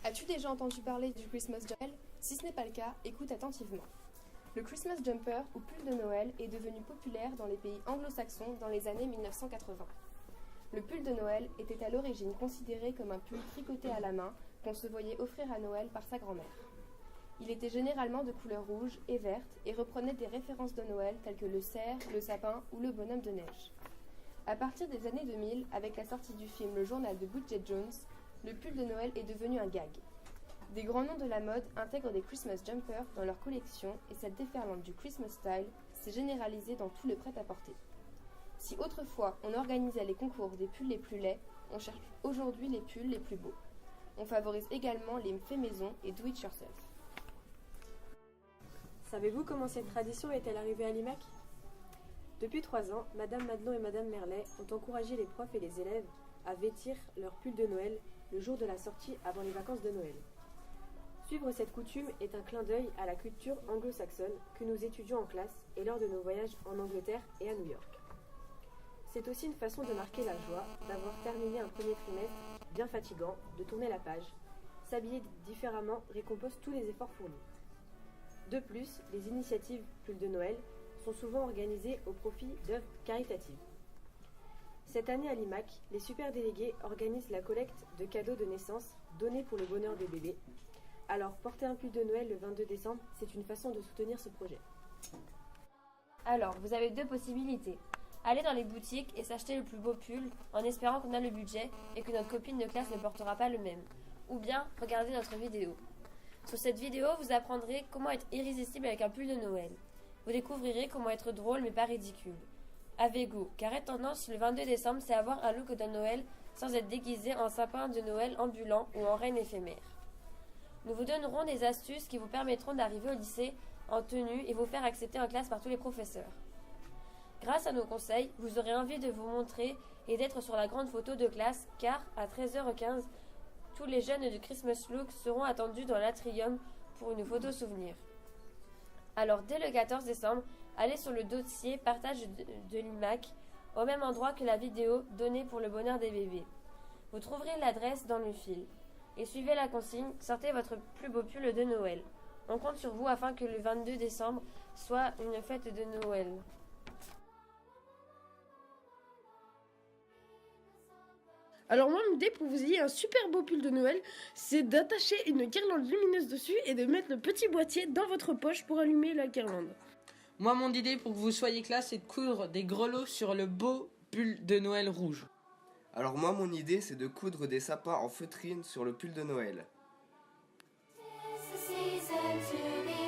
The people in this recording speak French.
As-tu déjà entendu parler du Christmas Jumper? Si ce n'est pas le cas, écoute attentivement. Le Christmas Jumper, ou pull de Noël, est devenu populaire dans les pays anglo-saxons dans les années 1980. Le pull de Noël était à l'origine considéré comme un pull tricoté à la main qu'on se voyait offrir à Noël par sa grand-mère. Il était généralement de couleur rouge et verte et reprenait des références de Noël telles que le cerf, le sapin ou le bonhomme de neige. À partir des années 2000, avec la sortie du film Le Journal de Bridget Jones, le pull de Noël est devenu un gag. Des grands noms de la mode intègrent des Christmas jumpers dans leur collection et cette déferlante du Christmas style s'est généralisée dans tout le prêt-à-porter. Si autrefois on organisait les concours des pulls les plus laids, on cherche aujourd'hui les pulls les plus beaux. On favorise également les faits maison et do it yourself. Savez-vous comment cette tradition est-elle arrivée à l'IMAC? Depuis 3 ans, Madame Madelon et Madame Merlet ont encouragé les profs et les élèves à vêtir leur pull de Noël le jour de la sortie avant les vacances de Noël. Suivre cette coutume est un clin d'œil à la culture anglo-saxonne que nous étudions en classe et lors de nos voyages en Angleterre et à New York. C'est aussi une façon de marquer la joie d'avoir terminé un premier trimestre bien fatigant, de tourner la page. S'habiller différemment récompense tous les efforts fournis. De plus, les initiatives pull de Noël sont souvent organisées au profit d'œuvres caritatives. Cette année à l'IMAC, les super délégués organisent la collecte de cadeaux de naissance donnés pour le bonheur des bébés. Alors, porter un pull de Noël le 22 décembre, c'est une façon de soutenir ce projet. Alors, vous avez 2 possibilités. Aller dans les boutiques et s'acheter le plus beau pull en espérant qu'on a le budget et que notre copine de classe ne portera pas le même. Ou bien, regarder notre vidéo. Sur cette vidéo, vous apprendrez comment être irrésistible avec un pull de Noël. Vous découvrirez comment être drôle mais pas ridicule. Avec goût, car être tendance le 22 décembre, c'est avoir un look de Noël sans être déguisé en sapin de Noël ambulant ou en reine éphémère. Nous vous donnerons des astuces qui vous permettront d'arriver au lycée en tenue et vous faire accepter en classe par tous les professeurs. Grâce à nos conseils, vous aurez envie de vous montrer et d'être sur la grande photo de classe car à 13h15, tous les jeunes du Christmas Look seront attendus dans l'atrium pour une photo souvenir. Alors dès le 14 décembre, allez sur le dossier partage de l'IMAC au même endroit que la vidéo donnée pour le bonheur des bébés. Vous trouverez l'adresse dans le fil. Et suivez la consigne, sortez votre plus beau pull de Noël. On compte sur vous afin que le 22 décembre soit une fête de Noël. Alors moi, mon idée pour vous ayez un super beau pull de Noël, c'est d'attacher une guirlande lumineuse dessus et de mettre le petit boîtier dans votre poche pour allumer la guirlande. Moi, mon idée pour que vous soyez classe, c'est de coudre des grelots sur le beau pull de Noël rouge. Alors moi, mon idée, c'est de coudre des sapins en feutrine sur le pull de Noël. Tis the season to be